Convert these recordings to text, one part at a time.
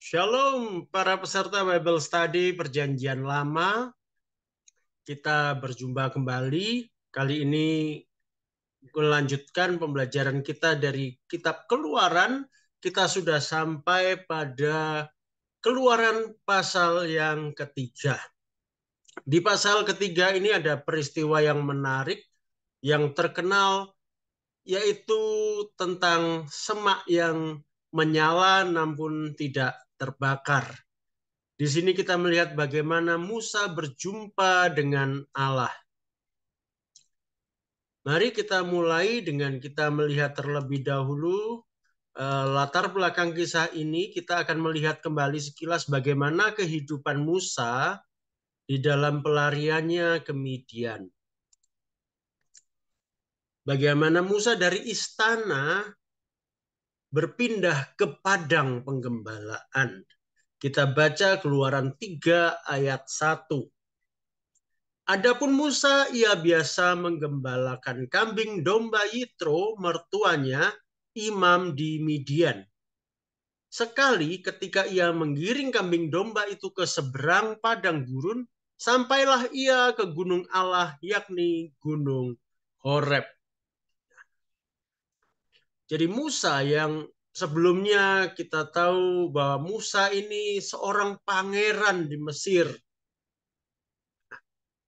Shalom para peserta Bible Study Perjanjian Lama. Kita berjumpa kembali. Kali ini melanjutkan pembelajaran kita dari kitab Keluaran. Kita sudah sampai pada Keluaran pasal yang ketiga. Di pasal ketiga ini ada peristiwa yang menarik, yang terkenal, yaitu tentang semak yang menyala namun tidak terbakar. Di sini kita melihat bagaimana Musa berjumpa dengan Allah. Mari kita mulai dengan kita melihat terlebih dahulu latar belakang kisah ini. Kita akan melihat kembali sekilas bagaimana kehidupan Musa di dalam pelariannya ke Midian. Bagaimana Musa dari istana berpindah ke padang penggembalaan. Kita baca Keluaran 3 ayat 1. Adapun Musa, ia biasa menggembalakan kambing domba Yitro, mertuanya, imam di Midian. Sekali ketika ia menggiring kambing domba itu ke seberang padang gurun, sampailah ia ke gunung Allah, yakni gunung Horeb. Jadi Musa yang sebelumnya kita tahu bahwa Musa ini seorang pangeran di Mesir.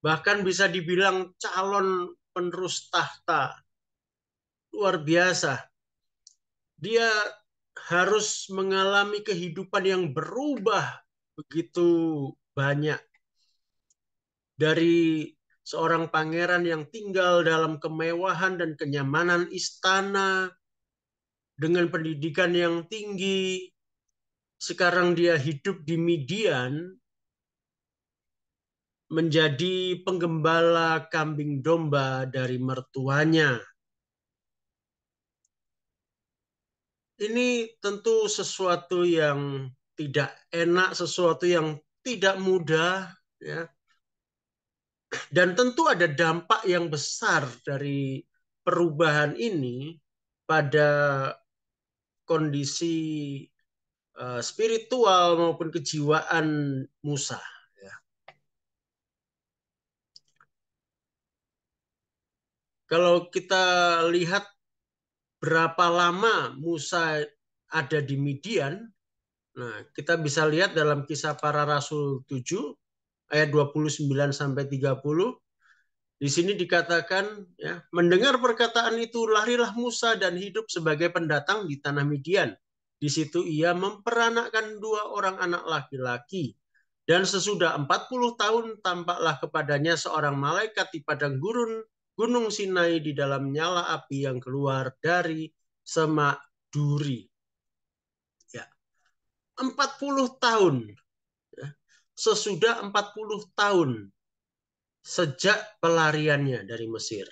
Bahkan bisa dibilang calon penerus tahta. Luar biasa. Dia harus mengalami kehidupan yang berubah begitu banyak. Dari seorang pangeran yang tinggal dalam kemewahan dan kenyamanan istana, dengan pendidikan yang tinggi, sekarang dia hidup di Midian, menjadi penggembala kambing domba dari mertuanya. Ini tentu sesuatu yang tidak enak, sesuatu yang tidak mudah, ya. Dan tentu ada dampak yang besar dari perubahan ini pada kondisi spiritual maupun kejiwaan Musa. Ya. Kalau kita lihat berapa lama Musa ada di Midian, nah kita bisa lihat dalam Kisah Para Rasul 7 ayat 29 sampai 30. Di sini dikatakan, ya, mendengar perkataan itu larilah Musa dan hidup sebagai pendatang di tanah Midian. Di situ ia memperanakkan 2 orang anak laki-laki. Dan sesudah 40 tahun tampaklah kepadanya seorang malaikat di padang gurun Gunung Sinai di dalam nyala api yang keluar dari semak duri. Ya, 40 tahun. Ya. Sesudah 40 tahun sejak pelariannya dari Mesir.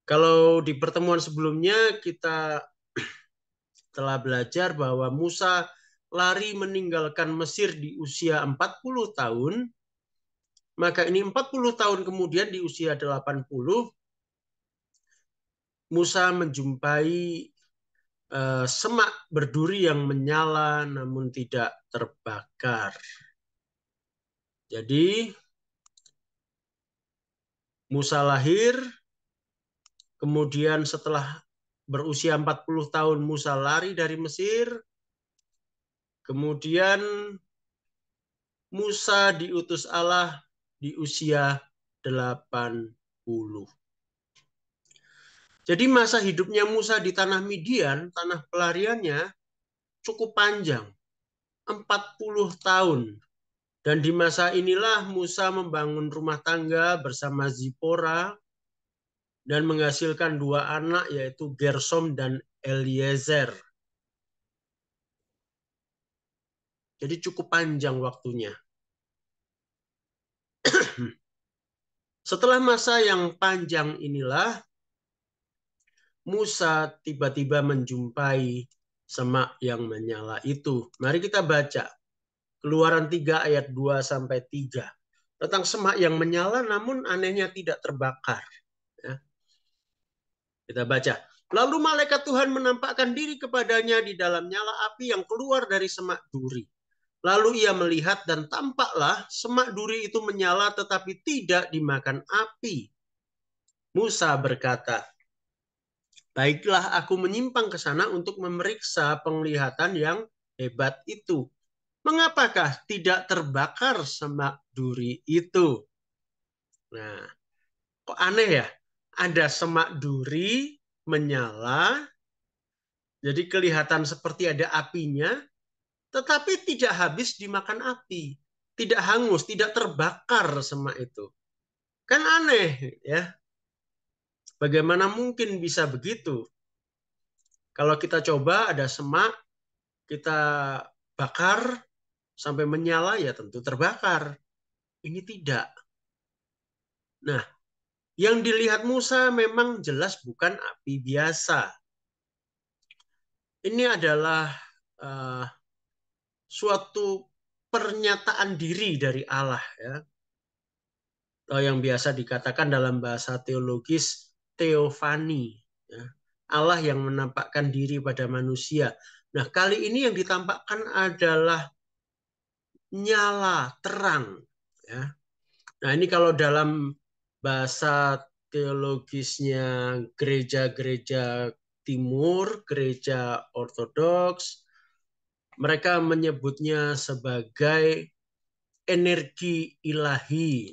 Kalau di pertemuan sebelumnya kita telah belajar bahwa Musa lari meninggalkan Mesir di usia 40 tahun, maka ini 40 tahun kemudian di usia 80, Musa menjumpai semak berduri yang menyala namun tidak terbakar. Jadi Musa lahir, kemudian setelah berusia 40 tahun Musa lari dari Mesir. Kemudian Musa diutus Allah di usia 80. Jadi masa hidupnya Musa di tanah Midian, tanah pelariannya cukup panjang, 40 tahun. Dan di masa inilah Musa membangun rumah tangga bersama Zipora dan menghasilkan 2 anak, yaitu Gersom dan Eliezer. Jadi cukup panjang waktunya. Setelah masa yang panjang inilah, Musa tiba-tiba menjumpai semak yang menyala itu. Mari kita baca Keluaran 3 ayat 2-3. Tentang semak yang menyala namun anehnya tidak terbakar. Ya. Kita baca. Lalu malaikat Tuhan menampakkan diri kepadanya di dalam nyala api yang keluar dari semak duri. Lalu ia melihat dan tampaklah semak duri itu menyala tetapi tidak dimakan api. Musa berkata, baiklah aku menyimpang ke sana untuk memeriksa penglihatan yang hebat itu. Mengapakah tidak terbakar semak duri itu? Nah, kok aneh ya? Ada semak duri menyala, jadi kelihatan seperti ada apinya, tetapi tidak habis dimakan api. Tidak hangus, tidak terbakar semak itu. Kan aneh ya. Bagaimana mungkin bisa begitu? Kalau kita coba ada semak, kita bakar sampai menyala ya tentu terbakar. Ini tidak. Nah, yang dilihat Musa memang jelas bukan api biasa. Ini adalah uh, suatu pernyataan diri dari Allah ya, atau yang biasa dikatakan dalam bahasa teologis teofani ya. Allah yang menampakkan diri pada manusia. Nah, kali ini yang ditampakkan adalah nyala terang ya. Nah, ini kalau dalam bahasa teologisnya gereja-gereja timur, gereja ortodoks, mereka menyebutnya sebagai energi ilahi,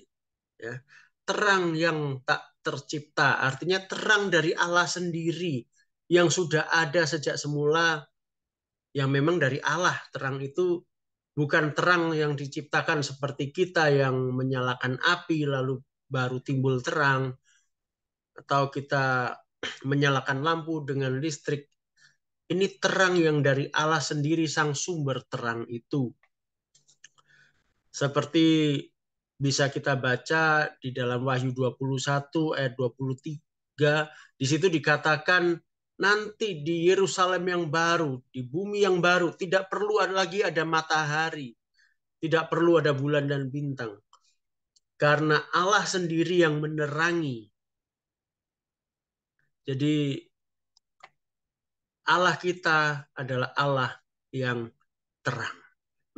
ya. Terang yang tak tercipta, artinya terang dari Allah sendiri yang sudah ada sejak semula, yang memang dari Allah. Terang itu bukan terang yang diciptakan seperti kita yang menyalakan api lalu baru timbul terang, atau kita menyalakan lampu dengan listrik. Ini terang yang dari Allah sendiri, sang sumber terang itu. Seperti bisa kita baca di dalam Wahyu 21 ayat 23, di situ dikatakan nanti di Yerusalem yang baru, di bumi yang baru, tidak perlu lagi ada matahari, tidak perlu ada bulan dan bintang. Karena Allah sendiri yang menerangi. Jadi Allah kita adalah Allah yang terang.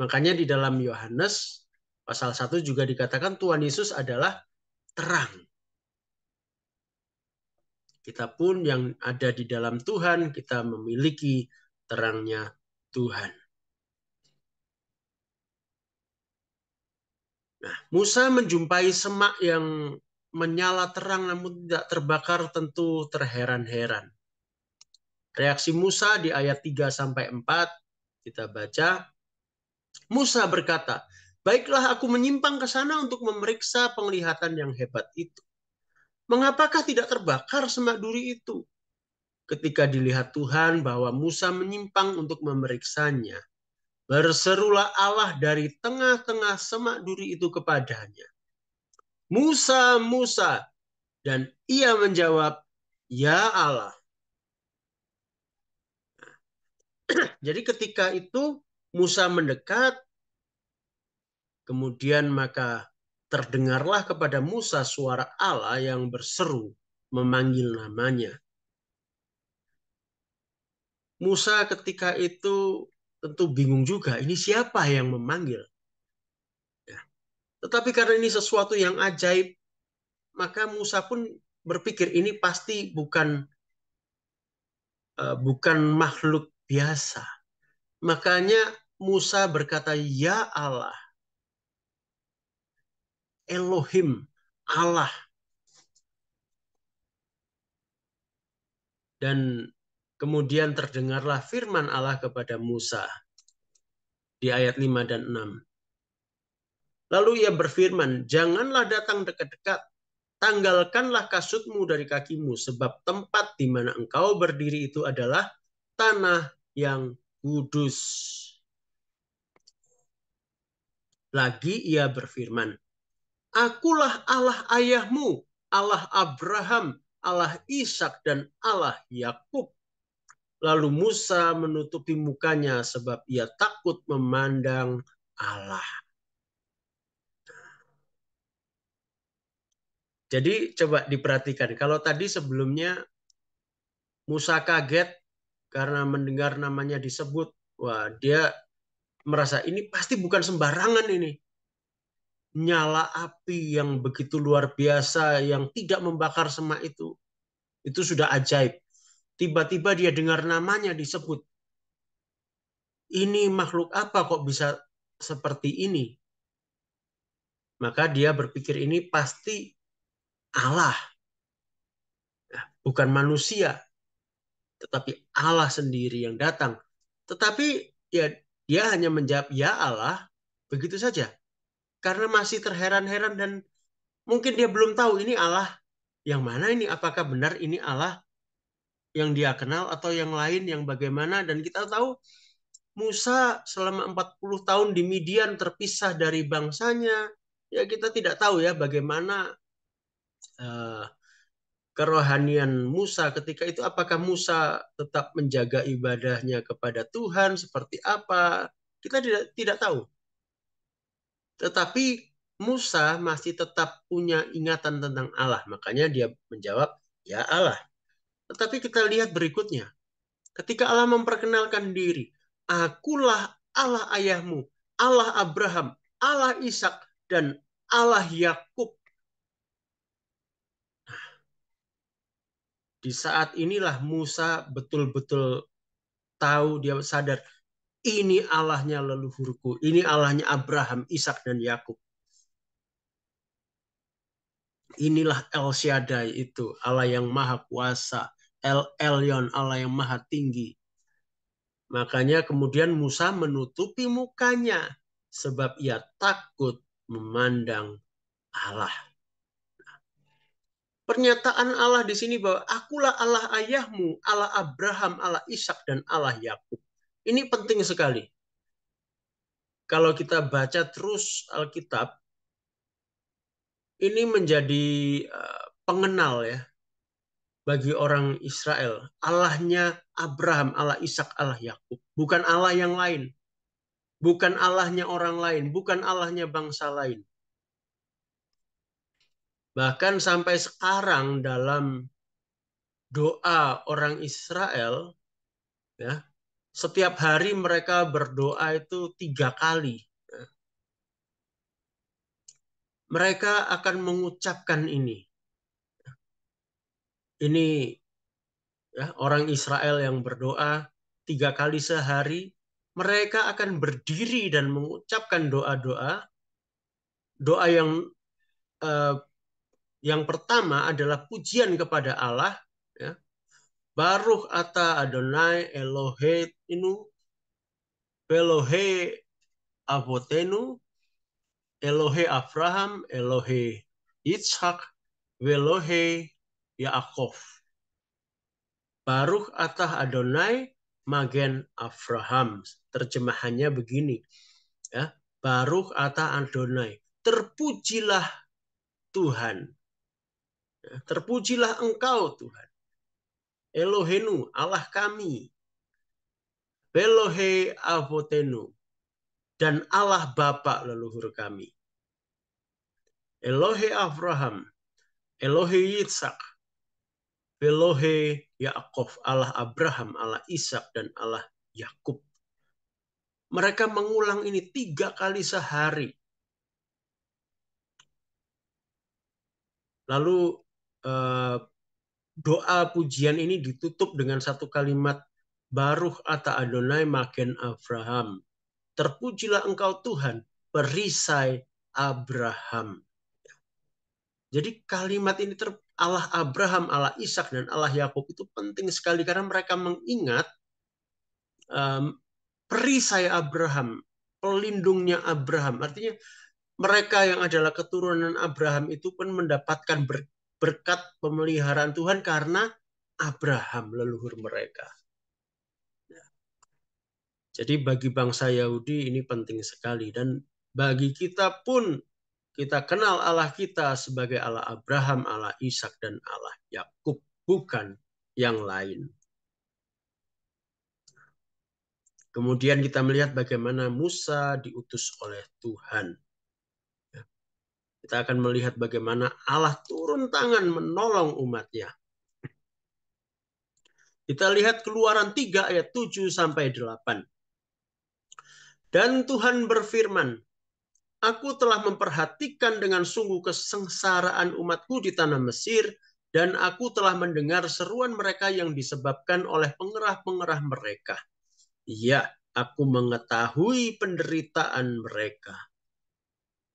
Makanya di dalam Yohanes pasal 1 juga dikatakan Tuhan Yesus adalah terang. Kita pun yang ada di dalam Tuhan, kita memiliki terangnya Tuhan. Nah, Musa menjumpai semak yang menyala terang namun tidak terbakar, tentu terheran-heran. Reaksi Musa di ayat 3-4 kita baca. Musa berkata, baiklah aku menyimpang ke sana untuk memeriksa penglihatan yang hebat itu. Mengapakah tidak terbakar semak duri itu? Ketika dilihat Tuhan bahwa Musa menyimpang untuk memeriksanya, berserulah Allah dari tengah-tengah semak duri itu kepadanya. Musa, Musa. Dan ia menjawab, ya Allah. Jadi ketika itu Musa mendekat, kemudian maka terdengarlah kepada Musa suara Allah yang berseru memanggil namanya. Musa ketika itu tentu bingung juga, ini siapa yang memanggil? Ya. Tetapi karena ini sesuatu yang ajaib, maka Musa pun berpikir ini pasti bukan makhluk biasa. Makanya Musa berkata, ya Allah, Elohim, Allah. Dan kemudian terdengarlah firman Allah kepada Musa di ayat 5 dan 6. Lalu ia berfirman, janganlah datang dekat-dekat, tanggalkanlah kasutmu dari kakimu, sebab tempat di mana engkau berdiri itu adalah tanah yang kudus. Lagi ia berfirman, akulah Allah ayahmu, Allah Abraham, Allah Ishak dan Allah Yakub. Lalu Musa menutupi mukanya sebab ia takut memandang Allah. Jadi coba diperhatikan, kalau tadi sebelumnya Musa kaget karena mendengar namanya disebut. Wah, dia merasa ini pasti bukan sembarangan ini. Nyala api yang begitu luar biasa yang tidak membakar semak itu sudah ajaib. Tiba-tiba dia dengar namanya disebut. Ini makhluk apa kok bisa seperti ini? Maka dia berpikir ini pasti Allah, bukan manusia, tetapi Allah sendiri yang datang. Tetapi ya dia hanya menjawab ya Allah, begitu saja. Karena masih terheran-heran dan mungkin dia belum tahu ini Allah yang mana ini, apakah benar ini Allah yang dia kenal atau yang lain yang bagaimana. Dan kita tahu Musa selama 40 tahun di Midian terpisah dari bangsanya. Ya kita tidak tahu ya bagaimana uh, kerohanian Musa ketika itu. Apakah Musa tetap menjaga ibadahnya kepada Tuhan seperti apa? Kita tidak tahu. Tetapi Musa masih tetap punya ingatan tentang Allah. Makanya dia menjawab, ya Allah. Tetapi kita lihat berikutnya. Ketika Allah memperkenalkan diri, akulah Allah ayahmu, Allah Abraham, Allah Ishak, dan Allah Yakub. Di saat inilah Musa betul-betul tahu, dia sadar, ini Allahnya leluhurku, ini Allahnya Abraham, Ishak, dan Yakub. Inilah El Shaddai itu, Allah yang maha kuasa, El Elyon, Allah yang maha tinggi. Makanya kemudian Musa menutupi mukanya sebab ia takut memandang Allah. Pernyataan Allah di sini bahwa akulah Allah ayahmu, Allah Abraham, Allah Ishak, dan Allah Yakub. Ini penting sekali. Kalau kita baca terus Alkitab, ini menjadi pengenal ya bagi orang Israel. Allahnya Abraham, Allah Ishak, Allah Yakub. Bukan Allah yang lain. Bukan Allahnya orang lain. Bukan Allahnya bangsa lain. Bahkan sampai sekarang dalam doa orang Israel, ya, setiap hari mereka berdoa itu 3 kali. Mereka akan mengucapkan ini. Ini ya, orang Israel yang berdoa 3 kali sehari. Mereka akan berdiri dan mengucapkan doa-doa. Doa eh, yang pertama adalah pujian kepada Allah. Ya. Baruch ata Adonai Eloheinu Elohe Avotenu Elohe Abraham Elohe Yitzhak Velohe Yaakov. Baruch atah Adonai Magen Abraham. Terjemahannya begini. Ya. Baruch atah Adonai. Terpujilah Tuhan. Ya. Terpujilah engkau Tuhan. Elohenu, Allah kami. Elohe Avotenu. Dan Allah Bapa leluhur kami. Elohe Abraham. Elohe Yitzhak. Elohe Yaakov. Allah Abraham, Allah Ishak, dan Allah Yakub. Mereka mengulang ini 3 kali sehari. Lalu doa pujian ini ditutup dengan satu kalimat, Baruch ata Adonai Magen Abraham. Terpujilah engkau Tuhan, perisai Abraham. Jadi kalimat ini Allah Abraham, Allah Ishak, dan Allah Yakub itu penting sekali karena mereka mengingat perisai Abraham, pelindungnya Abraham. Artinya mereka yang adalah keturunan Abraham itu pun mendapatkan berkat pemeliharaan Tuhan karena Abraham leluhur mereka. Jadi bagi bangsa Yahudi ini penting sekali. Dan bagi kita pun kita kenal Allah kita sebagai Allah Abraham, Allah Ishak, dan Allah Yakub. Bukan yang lain. Kemudian kita melihat bagaimana Musa diutus oleh Tuhan. Kita akan melihat bagaimana Allah turun tangan menolong umatnya. Kita lihat Keluaran 3 ayat 7 sampai 8. Dan Tuhan berfirman, Aku telah memperhatikan dengan sungguh kesengsaraan umatku di tanah Mesir, dan aku telah mendengar seruan mereka yang disebabkan oleh pengerah-pengerah mereka. Ya, aku mengetahui penderitaan mereka.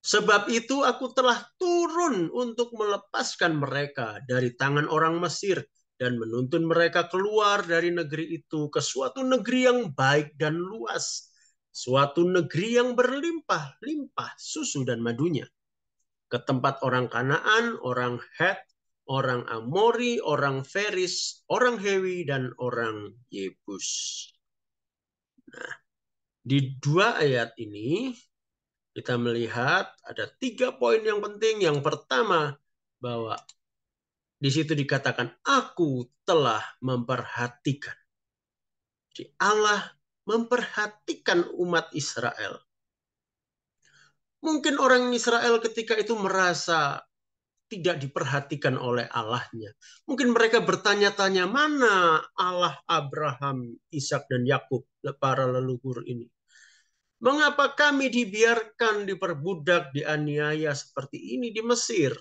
Sebab itu aku telah turun untuk melepaskan mereka dari tangan orang Mesir dan menuntun mereka keluar dari negeri itu ke suatu negeri yang baik dan luas, suatu negeri yang berlimpah-limpah susu dan madunya, ke tempat orang Kanaan, orang Het, orang Amori, orang Feris, orang Hewi, dan orang Yebus. Nah, di dua ayat ini kita melihat ada 3 poin yang penting. Yang pertama, bahwa di situ dikatakan, aku telah memperhatikan. Jadi Allah memperhatikan umat Israel. Mungkin orang Israel ketika itu merasa tidak diperhatikan oleh Allahnya. Mungkin mereka bertanya-tanya, mana Allah Abraham, Ishak, dan Yakub, para leluhur ini? Mengapa kami dibiarkan diperbudak, dianiaya seperti ini di Mesir?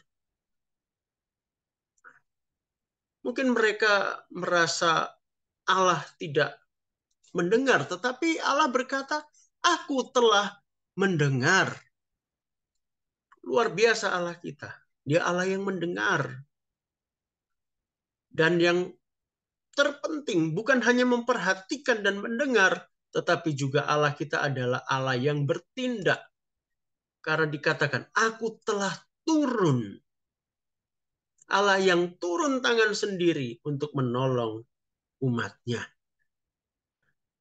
Mungkin mereka merasa Allah tidak mendengar, tetapi Allah berkata, aku telah mendengar. Luar biasa Allah kita. Dia Allah yang mendengar. Dan yang terpenting bukan hanya memperhatikan dan mendengar, tetapi juga Allah kita adalah Allah yang bertindak. Karena dikatakan, aku telah turun. Allah yang turun tangan sendiri untuk menolong umatnya.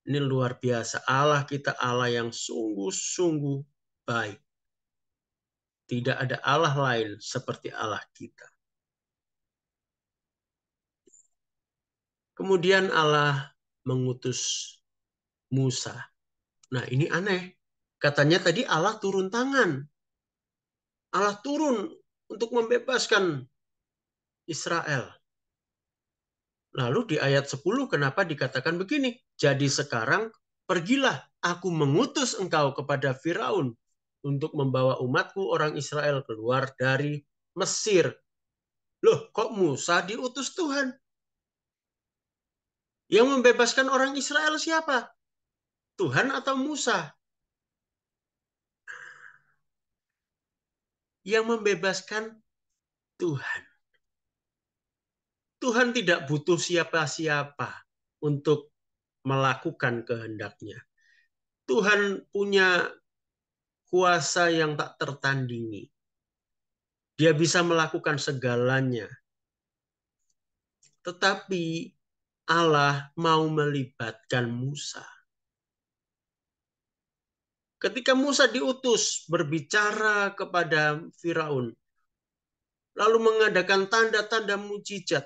Ini luar biasa. Allah kita Allah yang sungguh-sungguh baik. Tidak ada Allah lain seperti Allah kita. Kemudian Allah mengutus Musa. Nah, ini aneh. Katanya tadi Allah turun tangan. Allah turun untuk membebaskan Israel. Lalu di ayat 10 kenapa dikatakan begini? Jadi sekarang pergilah, aku mengutus engkau kepada Firaun untuk membawa umatku orang Israel keluar dari Mesir. Loh, kok Musa diutus Tuhan? Yang membebaskan orang Israel siapa? Tuhan atau Musa? Yang membebaskan Tuhan. Tuhan tidak butuh siapa-siapa untuk melakukan kehendaknya. Tuhan punya kuasa yang tak tertandingi. Dia bisa melakukan segalanya. Tetapi Allah mau melibatkan Musa. Ketika Musa diutus berbicara kepada Firaun, lalu mengadakan tanda-tanda mujizat,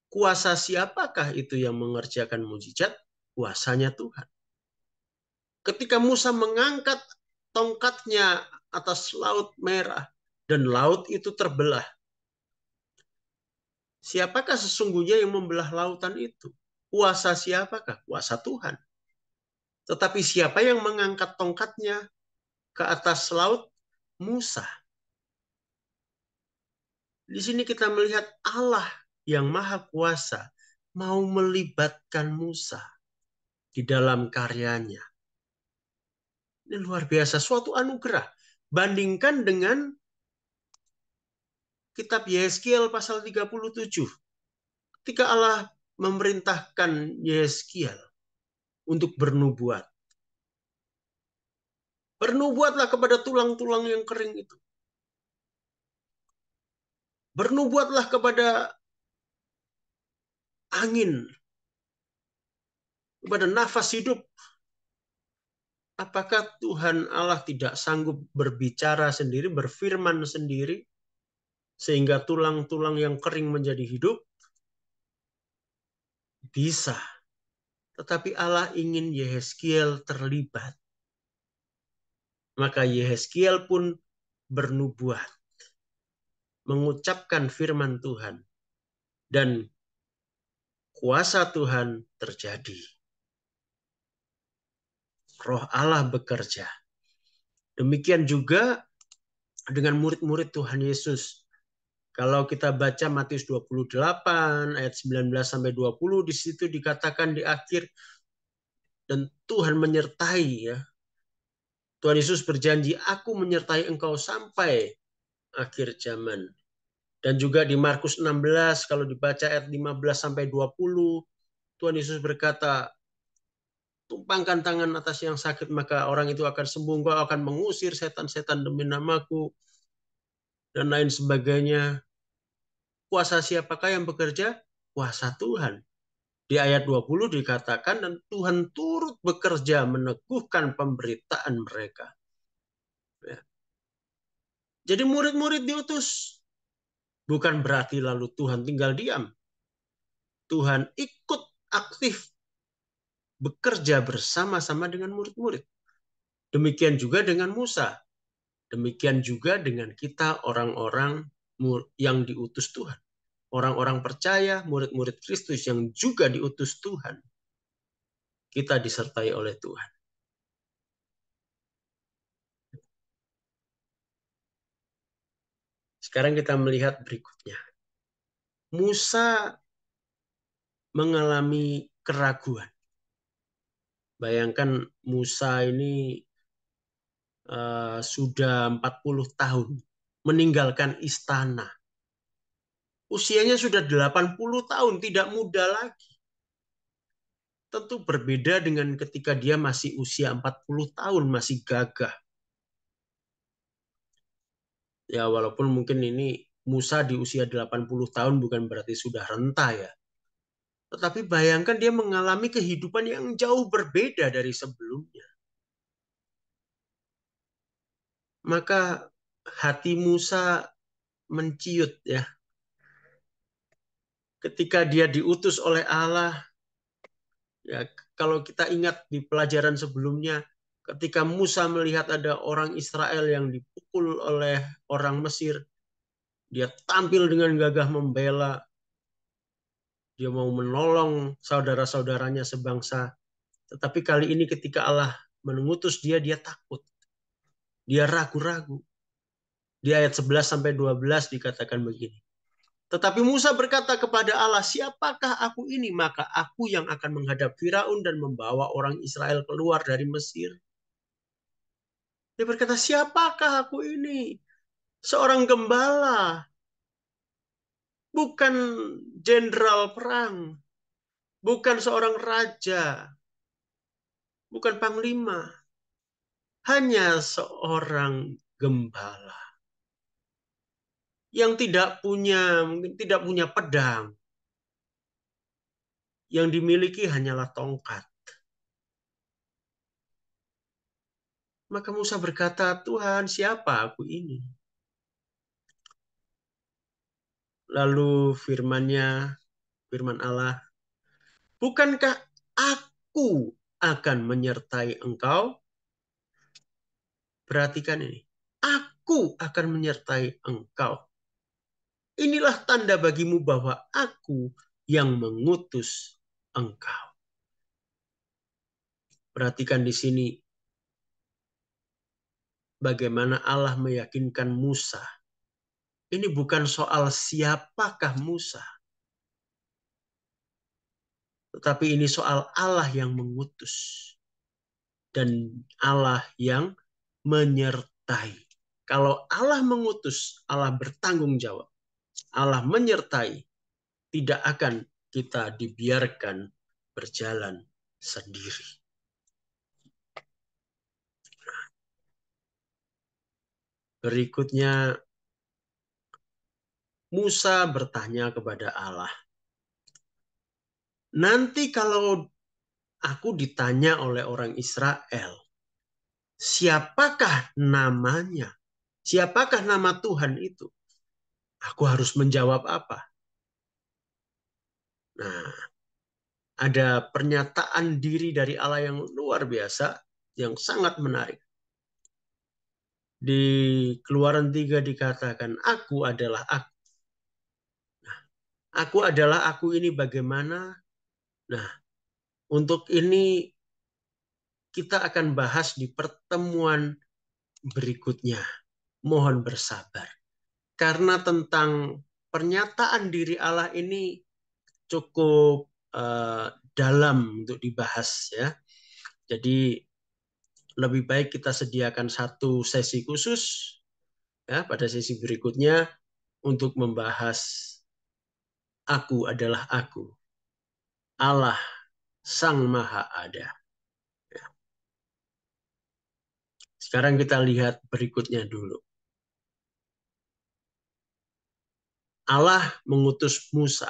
kuasa siapakah itu yang mengerjakan mujizat? Kuasanya Tuhan. Ketika Musa mengangkat tongkatnya atas laut merah, dan laut itu terbelah, siapakah sesungguhnya yang membelah lautan itu? Kuasa siapakah? Kuasa Tuhan. Tetapi siapa yang mengangkat tongkatnya ke atas laut? Musa. Di sini kita melihat Allah yang maha kuasa mau melibatkan Musa di dalam karyanya. Ini luar biasa, suatu anugerah. Bandingkan dengan kitab Yehezkiel pasal 37. Ketika Allah memerintahkan Yehezkiel untuk bernubuat. Bernubuatlah kepada tulang-tulang yang kering itu. Bernubuatlah kepada angin, kepada nafas hidup. Apakah Tuhan Allah tidak sanggup berbicara sendiri, berfirman sendiri, sehingga tulang-tulang yang kering menjadi hidup? Bisa. Tetapi Allah ingin Yehezkiel terlibat. Maka Yehezkiel pun bernubuat, mengucapkan firman Tuhan. Dan kuasa Tuhan terjadi. Roh Allah bekerja. Demikian juga dengan murid-murid Tuhan Yesus. Kalau kita baca Matius 28 ayat 19 sampai 20, di situ dikatakan di akhir, dan Tuhan menyertai, ya. Tuhan Yesus berjanji, aku menyertai engkau sampai akhir zaman. Dan juga di Markus 16, kalau dibaca ayat 15 sampai 20, Tuhan Yesus berkata, tumpangkan tangan atas yang sakit, maka orang itu akan sembuh, engkau akan mengusir setan-setan demi namaku, dan lain sebagainya. Kuasa siapakah yang bekerja? Kuasa Tuhan. Di ayat 20 dikatakan, dan Tuhan turut bekerja meneguhkan pemberitaan mereka. Ya. Jadi murid-murid diutus. Bukan berarti lalu Tuhan tinggal diam. Tuhan ikut aktif bekerja bersama-sama dengan murid-murid. Demikian juga dengan Musa. Demikian juga dengan kita, orang-orang yang diutus Tuhan. Orang-orang percaya, murid-murid Kristus yang juga diutus Tuhan. Kita disertai oleh Tuhan. Sekarang kita melihat berikutnya. Musa mengalami keraguan. Bayangkan Musa ini sudah 40 tahun meninggalkan istana. Usianya sudah 80 tahun, tidak muda lagi. Tentu berbeda dengan ketika dia masih usia 40 tahun, masih gagah. Ya, walaupun mungkin ini Musa di usia 80 tahun bukan berarti sudah renta, ya. Tetapi bayangkan dia mengalami kehidupan yang jauh berbeda dari sebelumnya. Maka hati Musa menciut, ya. Ketika dia diutus oleh Allah, ya, kalau kita ingat di pelajaran sebelumnya, ketika Musa melihat ada orang Israel yang dipukul oleh orang Mesir, dia tampil dengan gagah membela. Dia mau menolong saudara-saudaranya sebangsa. Tetapi kali ini ketika Allah mengutus dia, dia takut. Dia ragu-ragu. Di ayat 11 sampai 12 dikatakan begini. Tetapi Musa berkata kepada Allah, siapakah aku ini? Maka aku yang akan menghadap Firaun dan membawa orang Israel keluar dari Mesir. Dia berkata, siapakah aku ini? Seorang gembala. Bukan jenderal perang. Bukan seorang raja. Bukan panglima. Hanya seorang gembala. Yang mungkin tidak punya pedang. Yang dimiliki hanyalah tongkat. Maka Musa berkata, Tuhan, siapa aku ini? Lalu firman Allah, bukankah aku akan menyertai engkau? Perhatikan ini. Aku akan menyertai engkau. Inilah tanda bagimu bahwa aku yang mengutus engkau. Perhatikan di sini bagaimana Allah meyakinkan Musa. Ini bukan soal siapakah Musa, tetapi ini soal Allah yang mengutus dan Allah yang menyertai. Kalau Allah mengutus, Allah bertanggung jawab. Allah menyertai, tidak akan kita dibiarkan berjalan sendiri. Berikutnya, Musa bertanya kepada Allah, nanti kalau aku ditanya oleh orang Israel, siapakah namanya? Siapakah nama Tuhan itu? Aku harus menjawab apa? Nah, ada pernyataan diri dari Allah yang luar biasa, yang sangat menarik. Di Keluaran 3 dikatakan, aku adalah aku. Nah, aku adalah aku ini bagaimana? Nah, untuk ini kita akan bahas di pertemuan berikutnya. Mohon bersabar. Karena tentang pernyataan diri Allah ini cukup dalam untuk dibahas ya. Jadi lebih baik kita sediakan satu sesi khusus ya pada sesi berikutnya untuk membahas Aku adalah Aku, Allah Sang Maha Ada. Ya. Sekarang kita lihat berikutnya dulu. Allah mengutus Musa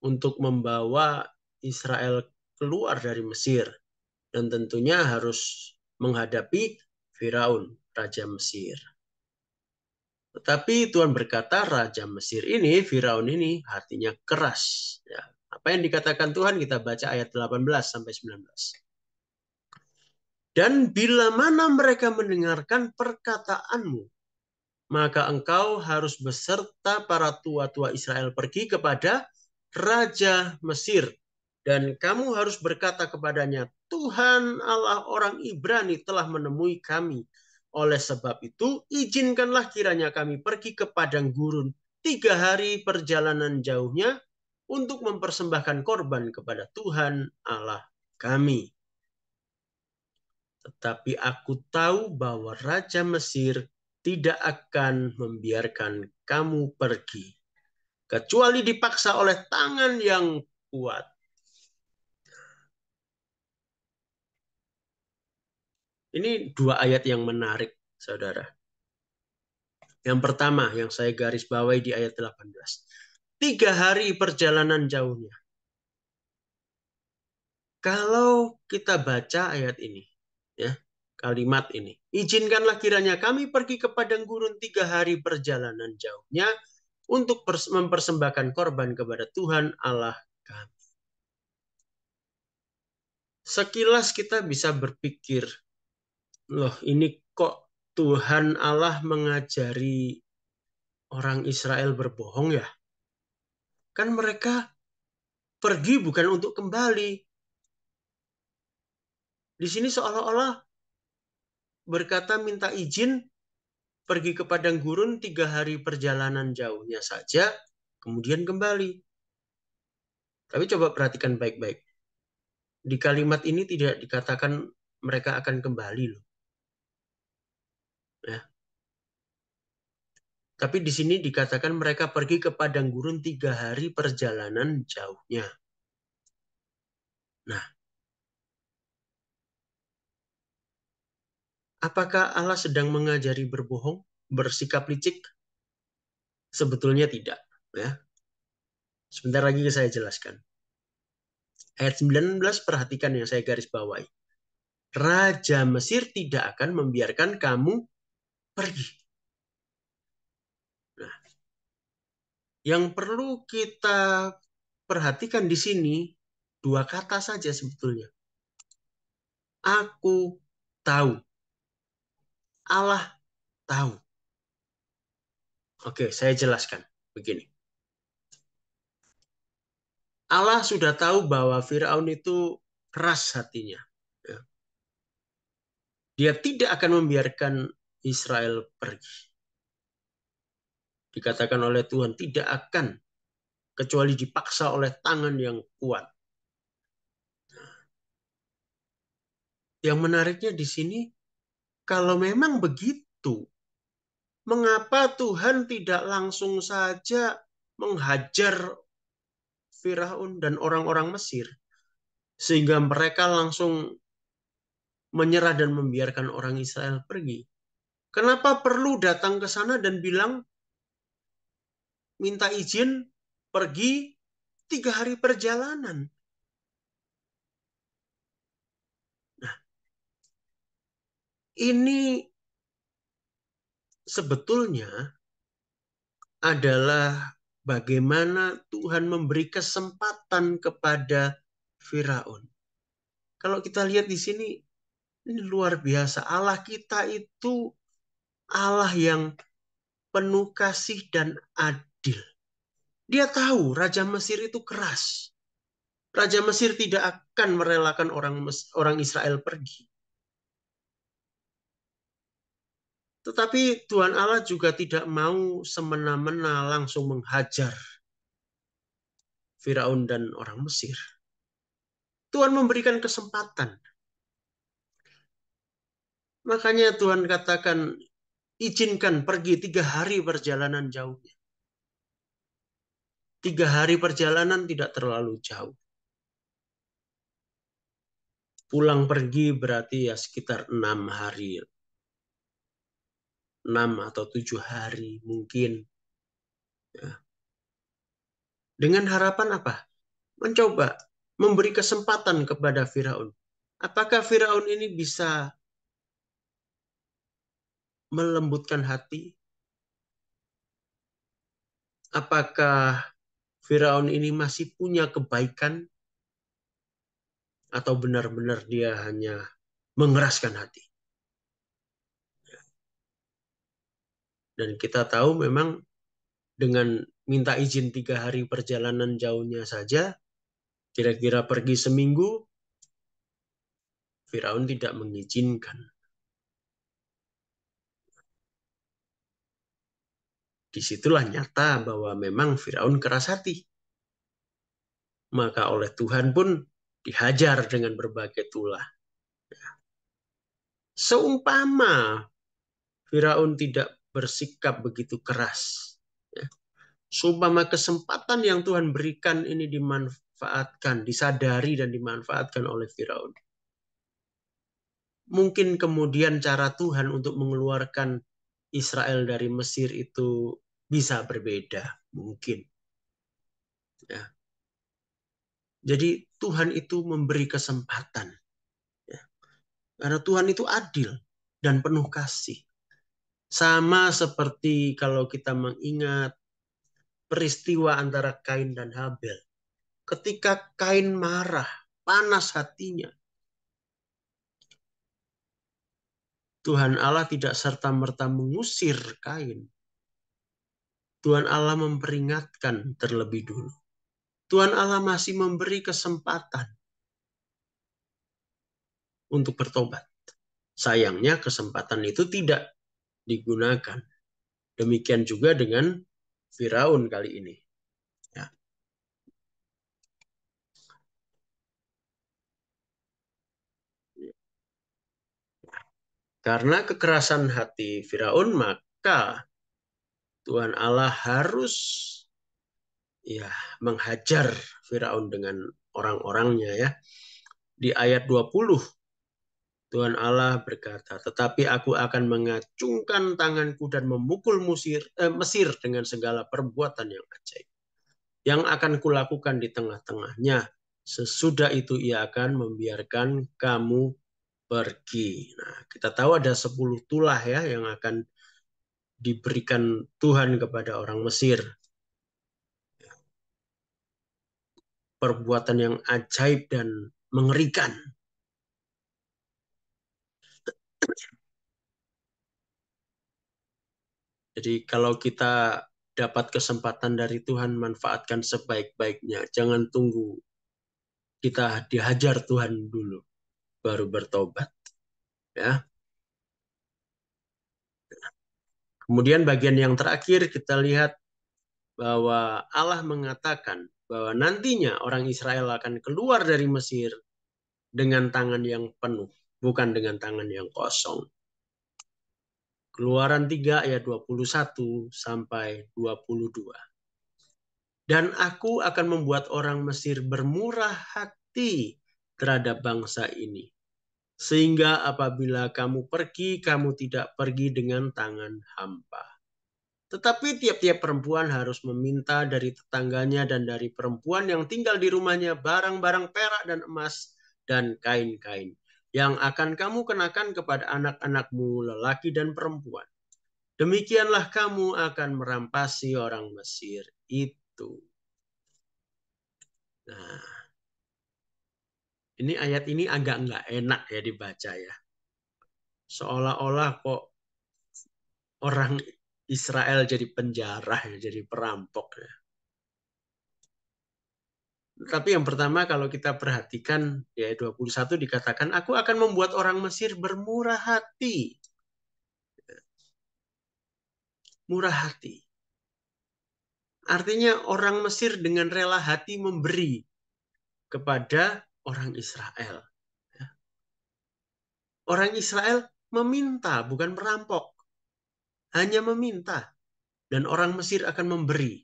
untuk membawa Israel keluar dari Mesir dan tentunya harus menghadapi Firaun, raja Mesir. Tetapi Tuhan berkata, raja Mesir ini, Firaun ini, hatinya keras. Ya. Apa yang dikatakan Tuhan, kita baca ayat 18 sampai 19. Dan bila mana mereka mendengarkan perkataanmu, maka engkau harus beserta para tua-tua Israel pergi kepada raja Mesir. Dan kamu harus berkata kepadanya, Tuhan Allah orang Ibrani telah menemui kami. Oleh sebab itu, izinkanlah kiranya kami pergi ke padang gurun 3 hari perjalanan jauhnya untuk mempersembahkan korban kepada Tuhan Allah kami. Tetapi aku tahu bahwa Raja Mesir tidak akan membiarkan kamu pergi, kecuali dipaksa oleh tangan yang kuat. Ini 2 ayat yang menarik, saudara. Yang pertama, yang saya garis bawahi di ayat 18. 3 hari perjalanan jauhnya. Kalau kita baca ayat ini, ya, kalimat ini. Izinkanlah kiranya kami pergi ke padang gurun 3 hari perjalanan jauhnya untuk mempersembahkan korban kepada Tuhan Allah kami. Sekilas kita bisa berpikir, loh ini kok Tuhan Allah mengajari orang Israel berbohong ya? Kan mereka pergi bukan untuk kembali. Di sini seolah-olah berkata minta izin pergi ke padang gurun 3 hari perjalanan jauhnya saja, kemudian kembali. Tapi coba perhatikan baik-baik. Di kalimat ini tidak dikatakan mereka akan kembali loh. Ya. Tapi di sini dikatakan mereka pergi ke padang gurun 3 hari perjalanan jauhnya. Nah, apakah Allah sedang mengajari berbohong, bersikap licik? Sebetulnya tidak. Ya. Sebentar lagi saya jelaskan. Ayat 19 perhatikan yang saya garis bawahi. Raja Mesir tidak akan membiarkan kamu pergi. Nah, yang perlu kita perhatikan di sini 2 kata saja sebetulnya. Aku tahu. Allah tahu. Oke, saya jelaskan. Begini. Allah sudah tahu bahwa Firaun itu keras hatinya. Ya. Dia tidak akan membiarkan Israel pergi. Dikatakan oleh Tuhan, tidak akan. Kecuali dipaksa oleh tangan yang kuat. Yang menariknya di sini, kalau memang begitu, mengapa Tuhan tidak langsung saja menghajar Firaun dan orang-orang Mesir? Sehingga mereka langsung menyerah dan membiarkan orang Israel pergi. Kenapa perlu datang ke sana dan bilang, minta izin pergi 3 hari perjalanan? Nah, ini sebetulnya adalah bagaimana Tuhan memberi kesempatan kepada Firaun. Kalau kita lihat di sini, ini luar biasa. Allah kita itu Allah yang penuh kasih dan adil. Dia tahu Raja Mesir itu keras. Raja Mesir tidak akan merelakan orang Israel pergi. Tetapi Tuhan Allah juga tidak mau semena-mena langsung menghajar Firaun dan orang Mesir. Tuhan memberikan kesempatan. Makanya Tuhan katakan, izinkan pergi 3 hari perjalanan jauhnya. 3 hari perjalanan tidak terlalu jauh. Pulang pergi berarti ya sekitar 6 hari. 6 atau 7 hari mungkin. Ya. Dengan harapan apa? Mencoba memberi kesempatan kepada Firaun. Apakah Firaun ini bisa melembutkan hati? Apakah Firaun ini masih punya kebaikan? Atau benar-benar dia hanya mengeraskan hati? Dan kita tahu memang dengan minta izin 3 hari perjalanan jauhnya saja, kira-kira pergi seminggu, Firaun tidak mengizinkan. Disitulah nyata bahwa memang Firaun keras hati. Maka oleh Tuhan pun dihajar dengan berbagai tulah. Seumpama Firaun tidak bersikap begitu keras, ya, seumpama kesempatan yang Tuhan berikan ini dimanfaatkan, disadari dan dimanfaatkan oleh Firaun. Mungkin kemudian cara Tuhan untuk mengeluarkan Israel dari Mesir itu bisa berbeda, mungkin. Ya. Jadi Tuhan itu memberi kesempatan. Ya. Karena Tuhan itu adil dan penuh kasih. Sama seperti kalau kita mengingat peristiwa antara Kain dan Habel. Ketika Kain marah, panas hatinya, Tuhan Allah tidak serta-merta mengusir Kain. Tuhan Allah memperingatkan terlebih dulu. Tuhan Allah masih memberi kesempatan untuk bertobat. Sayangnya kesempatan itu tidak digunakan. Demikian juga dengan Firaun kali ini. Ya. Karena kekerasan hati Firaun, maka Tuhan Allah harus ya menghajar Firaun dengan orang-orangnya ya. Di ayat 20 Tuhan Allah berkata, "Tetapi aku akan mengacungkan tanganku dan memukul Mesir dengan segala perbuatan yang ajaib yang akan kulakukan di tengah-tengahnya. Sesudah itu ia akan membiarkan kamu pergi." Nah, kita tahu ada 10 tulah ya yang akan diberikan Tuhan kepada orang Mesir. Perbuatan yang ajaib dan mengerikan. Jadi kalau kita dapat kesempatan dari Tuhan, manfaatkan sebaik-baiknya. Jangan tunggu kita dihajar Tuhan dulu, baru bertobat. Ya. Kemudian bagian yang terakhir kita lihat bahwa Allah mengatakan bahwa nantinya orang Israel akan keluar dari Mesir dengan tangan yang penuh, bukan dengan tangan yang kosong. Keluaran 3 ayat 21 sampai 22. Dan aku akan membuat orang Mesir bermurah hati terhadap bangsa ini. Sehingga apabila kamu pergi, kamu tidak pergi dengan tangan hampa. Tetapi tiap-tiap perempuan harus meminta dari tetangganya dan dari perempuan yang tinggal di rumahnya barang-barang perak dan emas dan kain-kain yang akan kamu kenakan kepada anak-anakmu lelaki dan perempuan. Demikianlah kamu akan merampasi orang Mesir itu. Nah, ini ayat ini agak nggak enak ya dibaca ya. Seolah-olah kok orang Israel jadi penjara ya, jadi perampok ya. Tapi yang pertama kalau kita perhatikan di ayat 21 dikatakan, aku akan membuat orang Mesir bermurah hati. Murah hati. Artinya orang Mesir dengan rela hati memberi kepada orang Israel. Orang Israel meminta, bukan merampok. Hanya meminta. Dan orang Mesir akan memberi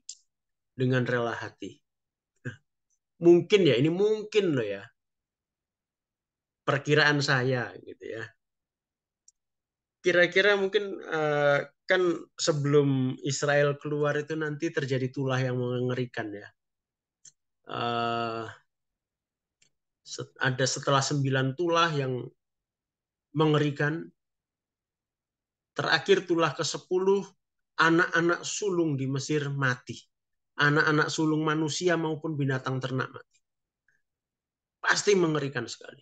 dengan rela hati. Mungkin ya, ini mungkin loh ya. Perkiraan saya gitu ya. Kira-kira mungkin kan sebelum Israel keluar itu nanti terjadi tulah yang mengerikan ya. Eh, ada setelah 9 tulah yang mengerikan. Terakhir tulah ke-10, anak-anak sulung di Mesir mati. Anak-anak sulung manusia maupun binatang ternak mati. Pasti mengerikan sekali.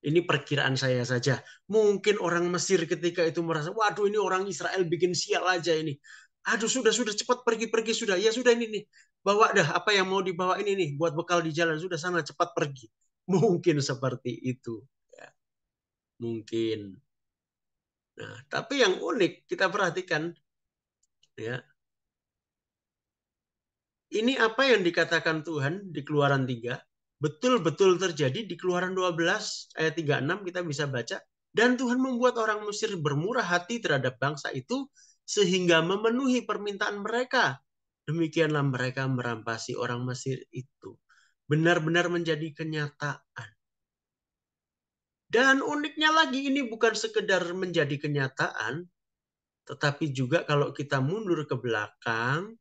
Ini perkiraan saya saja. Mungkin orang Mesir ketika itu merasa, waduh ini orang Israel bikin sial aja ini. Aduh sudah cepat pergi sudah. Ya sudah ini nih. Bawa dah apa yang mau dibawa ini nih buat bekal di jalan. Sudah sana cepat pergi. Mungkin seperti itu. Ya, mungkin. Nah, tapi yang unik kita perhatikan ya. Ini apa yang dikatakan Tuhan di Keluaran 3 betul-betul terjadi di Keluaran 12 ayat 36 kita bisa baca. Dan Tuhan membuat orang Mesir bermurah hati terhadap bangsa itu sehingga memenuhi permintaan mereka. Demikianlah mereka merampasi orang Mesir itu. Benar-benar menjadi kenyataan. Dan uniknya lagi ini bukan sekedar menjadi kenyataan, tetapi juga kalau kita mundur ke belakang,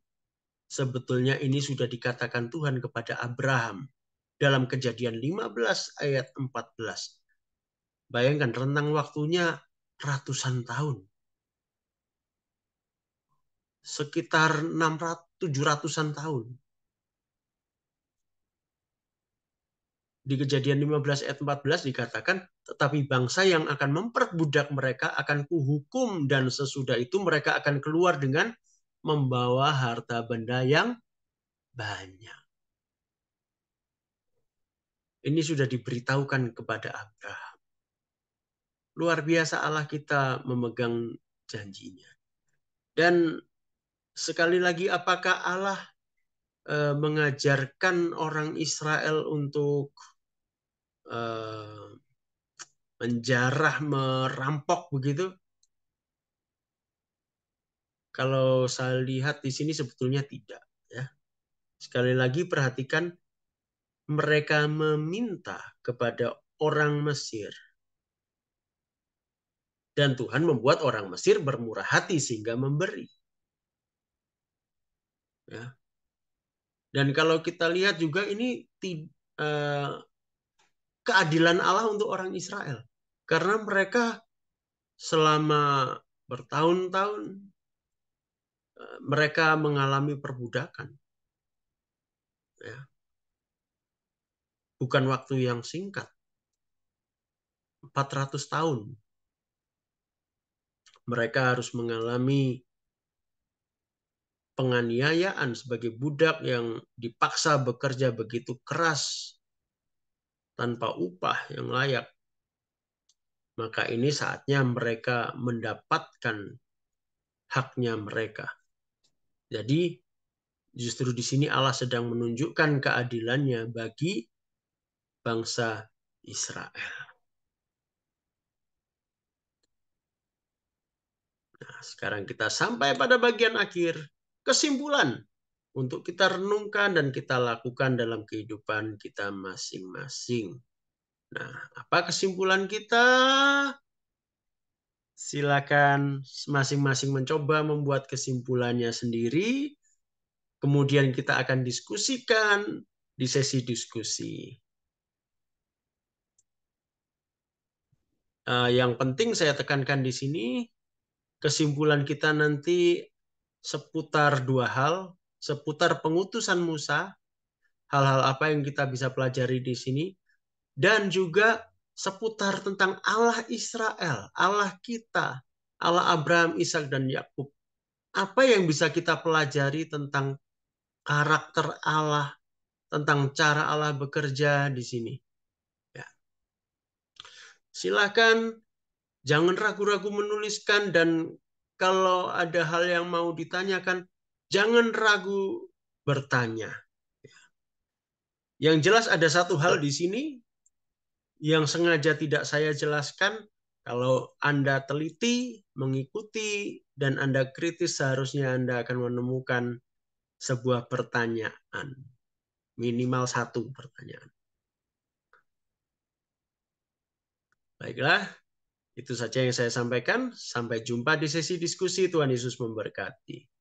sebetulnya ini sudah dikatakan Tuhan kepada Abraham dalam Kejadian 15 ayat 14. Bayangkan rentang waktunya ratusan tahun. Sekitar 600 700-an tahun. Di Kejadian 15 ayat 14 dikatakan, tetapi bangsa yang akan memperbudak mereka akan kuhukum dan sesudah itu mereka akan keluar dengan membawa harta benda yang banyak. Ini sudah diberitahukan kepada Abraham. Luar biasa Allah kita memegang janjinya. Dan sekali lagi apakah Allah mengajarkan orang Israel untuk menjarah, merampok begitu? Kalau saya lihat di sini sebetulnya tidak. Ya. Sekali lagi perhatikan mereka meminta kepada orang Mesir. Dan Tuhan membuat orang Mesir bermurah hati sehingga memberi. Ya. Dan kalau kita lihat juga ini keadilan Allah untuk orang Israel. Karena mereka selama bertahun-tahun mereka mengalami perbudakan. Ya. Bukan waktu yang singkat. 400 tahun. Mereka harus mengalami penganiayaan sebagai budak yang dipaksa bekerja begitu keras tanpa upah yang layak. Maka ini saatnya mereka mendapatkan haknya mereka. Jadi justru di sini Allah sedang menunjukkan keadilannya bagi bangsa Israel. Nah, sekarang kita sampai pada bagian akhir, kesimpulan untuk kita renungkan dan kita lakukan dalam kehidupan kita masing-masing. Nah, apa kesimpulan kita? Silakan masing-masing mencoba membuat kesimpulannya sendiri. Kemudian kita akan diskusikan di sesi diskusi. Yang penting saya tekankan di sini, kesimpulan kita nanti seputar dua hal, seputar pengutusan Musa, hal-hal apa yang kita bisa pelajari di sini, dan juga seputar tentang Allah Israel, Allah kita, Allah Abraham, Ishak, dan Yakub. Apa yang bisa kita pelajari tentang karakter Allah, tentang cara Allah bekerja di sini. Ya. Silakan, jangan ragu-ragu menuliskan, dan kalau ada hal yang mau ditanyakan, jangan ragu bertanya. Yang jelas ada satu hal di sini yang sengaja tidak saya jelaskan. Kalau Anda teliti, mengikuti, dan Anda kritis, seharusnya Anda akan menemukan sebuah pertanyaan. Minimal satu pertanyaan. Baiklah, itu saja yang saya sampaikan. Sampai jumpa di sesi diskusi. Tuhan Yesus memberkati.